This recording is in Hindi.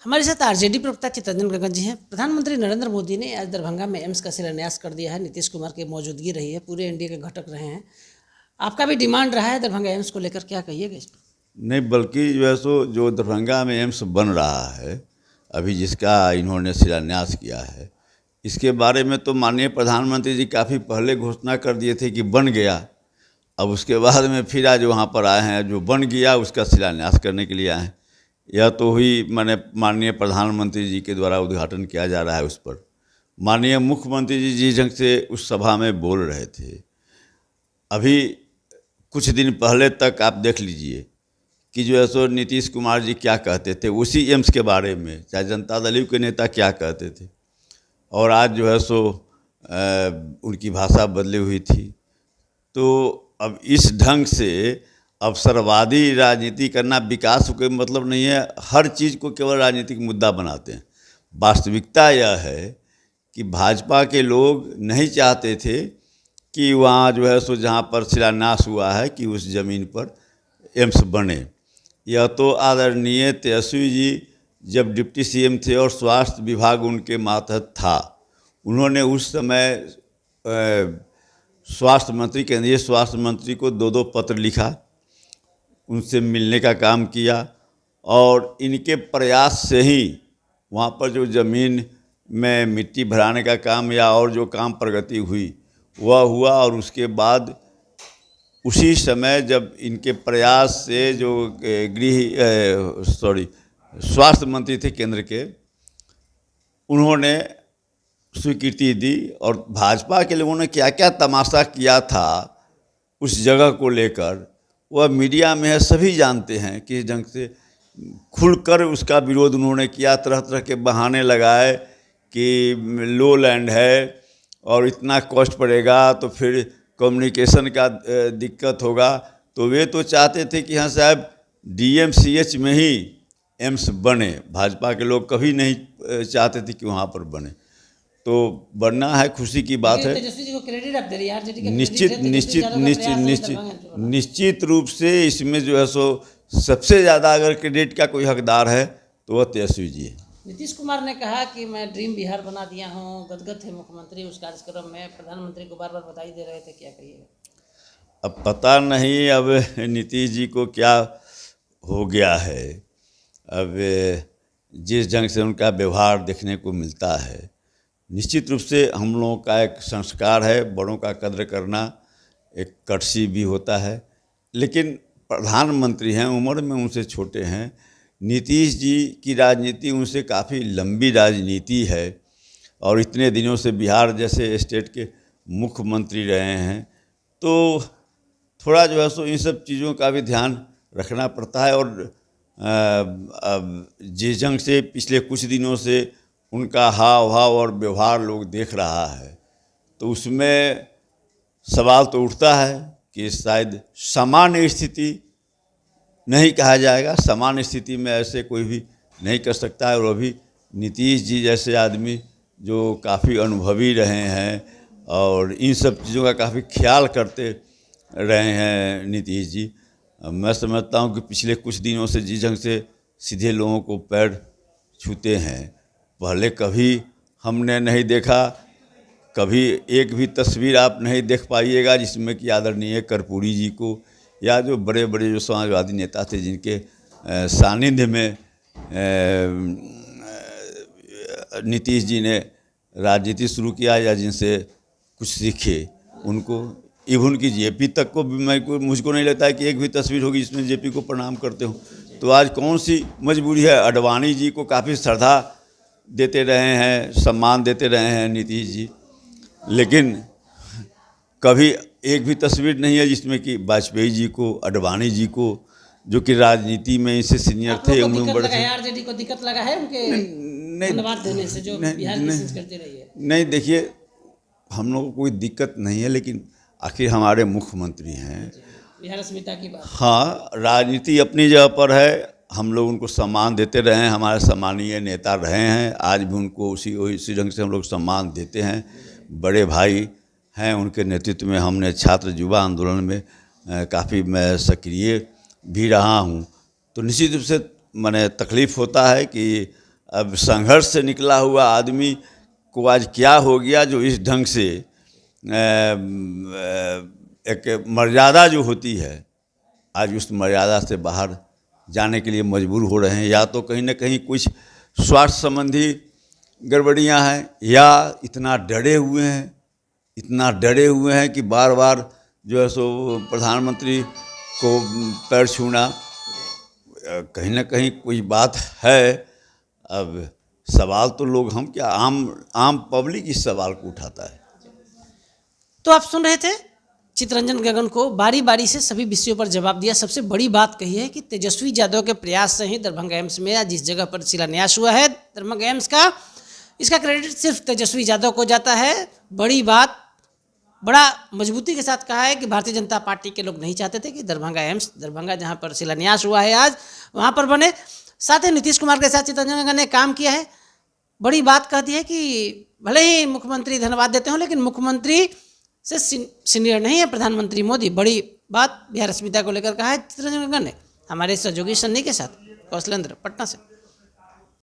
हमारे साथ आरजेडी प्रवक्ता चित्तरंजन गगन जी हैं। प्रधानमंत्री नरेंद्र मोदी ने आज दरभंगा में एम्स का शिलान्यास कर दिया है। नीतीश कुमार की मौजूदगी रही है, पूरे एनडीए के घटक रहे हैं। आपका भी डिमांड रहा है दरभंगा एम्स को लेकर, क्या कहिएगा इस पर? नहीं, बल्कि जो है सो जो दरभंगा में एम्स बन रहा है अभी, जिसका इन्होंने शिलान्यास किया है, इसके बारे में तो माननीय प्रधानमंत्री जी काफ़ी पहले घोषणा कर दिए थे कि बन गया। अब उसके बाद में फिर आज वहाँ पर आए हैं, जो बन गया उसका शिलान्यास करने के लिए आए हैं। यह तो हुई मैंने माननीय प्रधानमंत्री जी के द्वारा उद्घाटन किया जा रहा है उस पर। माननीय मुख्यमंत्री जी जिस ढंग से उस सभा में बोल रहे थे, अभी कुछ दिन पहले तक आप देख लीजिए कि जो है सो नीतीश कुमार जी क्या कहते थे उसी एम्स के बारे में, चाहे जनता दल के नेता क्या कहते थे, और आज जो है सो उनकी भाषा बदली हुई थी। तो अब इस ढंग से अवसरवादी राजनीति करना विकास का कोई मतलब नहीं है। हर चीज़ को केवल राजनीतिक मुद्दा बनाते हैं। वास्तविकता यह है कि भाजपा के लोग नहीं चाहते थे कि वहाँ जो है सो जहाँ पर शिलान्यास हुआ है कि उस ज़मीन पर एम्स बने। यह तो आदरणीय तेजस्वी जी जब डिप्टी सीएम थे और स्वास्थ्य विभाग उनके मातहत था, उन्होंने उस समय स्वास्थ्य मंत्री, केंद्रीय स्वास्थ्य मंत्री को दो पत्र लिखा, उनसे मिलने का काम किया, और इनके प्रयास से ही वहाँ पर जो ज़मीन में मिट्टी भराने का काम या और जो काम प्रगति हुई वह हुआ। और उसके बाद उसी समय जब इनके प्रयास से जो स्वास्थ्य मंत्री थे केंद्र के, उन्होंने स्वीकृति दी। और भाजपा के लोगों ने क्या क्या तमाशा किया था उस जगह को लेकर, वह मीडिया में है, सभी जानते हैं। किस ढंग से खुलकर उसका विरोध उन्होंने किया, तरह तरह के बहाने लगाए कि लो लैंड है और इतना कॉस्ट पड़ेगा तो फिर कम्युनिकेशन का दिक्कत होगा। तो वे तो चाहते थे कि हाँ साहब डीएमसीएच में ही एम्स बने। भाजपा के लोग कभी नहीं चाहते थे कि वहाँ पर बने। तो बनना है, खुशी की बात है। तेजस्वी जी को क्रेडिट आप दे रही हैं, आरजेडी का निश्चित क्रेडिट है, निश्चित तेजस्वी यादव का निश्चित प्रयास है निश्चित दरभंगा एम्स निश्चित रूप से इसमें जो है सो सबसे ज़्यादा अगर क्रेडिट का कोई हकदार है तो वह तेजस्वी जी है। नीतीश कुमार ने कहा कि मैं ड्रीम बिहार बना दिया हूँ, गदगद थे मुख्यमंत्री उस कार्यक्रम में, प्रधानमंत्री को बार बार बधाई दे रहे थे, क्या कहिएगा? अब पता नहीं अब नीतीश जी को क्या हो गया है। अब जिस ढंग से उनका व्यवहार देखने को मिलता है, निश्चित रूप से हम लोगों का एक संस्कार है, बड़ों का कद्र करना एक कर्तव्य भी होता है। लेकिन प्रधानमंत्री हैं, उम्र में उनसे छोटे हैं। नीतीश जी की राजनीति उनसे काफ़ी लंबी राजनीति है और इतने दिनों से बिहार जैसे स्टेट के मुख्यमंत्री रहे हैं। तो थोड़ा जो है सो इन सब चीज़ों का भी ध्यान रखना पड़ता है। और जिस ढंग से पिछले कुछ दिनों से उनका हाव भाव और व्यवहार लोग देख रहा है, तो उसमें सवाल तो उठता है कि शायद सामान्य स्थिति नहीं कहा जाएगा। सामान्य स्थिति में ऐसे कोई भी नहीं कर सकता है। और अभी नीतीश जी जैसे आदमी जो काफ़ी अनुभवी रहे हैं और इन सब चीज़ों का काफ़ी ख्याल करते रहे हैं नीतीश जी, मैं समझता हूँ कि पिछले कुछ दिनों से जिस ढंग से सीधे लोगों को पैर छूते हैं, पहले कभी हमने नहीं देखा। कभी एक भी तस्वीर आप नहीं देख पाइएगा जिसमें कि आदरणीय कर्पूरी जी को या जो बड़े बड़े जो समाजवादी नेता थे जिनके सानिध्य में नीतीश जी ने राजनीति शुरू किया या जिनसे कुछ सीखे, उनको इवन की जेपी तक को भी मुझको नहीं लगता है कि एक भी तस्वीर होगी जिसमें जेपी को प्रणाम करते हो। तो आज कौन सी मजबूरी है? आडवाणी जी को काफ़ी श्रद्धा देते रहे हैं, सम्मान देते रहे हैं नीतीश जी, लेकिन कभी एक भी तस्वीर नहीं है जिसमें कि वाजपेयी जी को, आडवाणी जी को, जो कि राजनीति में इनसे सीनियर थे, उम्र बड़े थे। आरजेडी को दिक्कत लगा है उनके धन्यवाद देने से जो बिहार की संस्कृति करती रही है? नहीं, देखिए हम लोगों को कोई दिक्कत नहीं है, लेकिन आखिर हमारे मुख्यमंत्री हैं, बिहार अस्मिता की बात। हाँ, राजनीति अपनी जगह पर है, हम लोग उनको सम्मान देते रहे हैं, हमारे सम्मानीय नेता रहे हैं, आज भी उनको उसी ढंग से हम लोग सम्मान देते हैं। बड़े भाई हैं, उनके नेतृत्व में हमने छात्र युवा आंदोलन में काफ़ी मैं सक्रिय भी रहा हूँ। तो निश्चित रूप से मैंने तकलीफ़ होता है कि अब संघर्ष से निकला हुआ आदमी को आज क्या हो गया जो इस ढंग से एक मर्यादा जो होती है आज उस मर्यादा से बाहर जाने के लिए मजबूर हो रहे हैं। या तो कहीं ना कहीं कुछ स्वास्थ्य संबंधी गड़बड़ियां हैं या इतना डरे हुए हैं कि बार बार जो है सो प्रधानमंत्री को पैर छूना कहीं ना कहीं कोई बात है। अब सवाल तो लोग हम क्या आम पब्लिक इस सवाल को उठाता है। तो आप सुन रहे थे चितरंजन गगन को बारी बारी से सभी विषयों पर जवाब दिया। सबसे बड़ी बात कही है कि तेजस्वी यादव के प्रयास से ही दरभंगा एम्स में जिस जगह पर शिलान्यास हुआ है दरभंगा एम्स का, इसका क्रेडिट सिर्फ तेजस्वी यादव को जाता है। बड़ी बात बड़ा मजबूती के साथ कहा है कि भारतीय जनता पार्टी के लोग नहीं चाहते थे कि दरभंगा एम्स, दरभंगा जहाँ पर शिलान्यास हुआ है आज, वहाँ पर बने। साथ ही नीतीश कुमार के साथ चितरंजन गगन ने काम किया है। बड़ी बात कहती है कि भले ही मुख्यमंत्री धन्यवाद देते हों लेकिन मुख्यमंत्री से सीनियर नहीं है प्रधानमंत्री मोदी। बड़ी बात बिहार अस्मिता को लेकर कहा है चितरंजन गगन ने। हमारे सहयोगी सन्नी के साथ कौशलेंद्र, पटना से।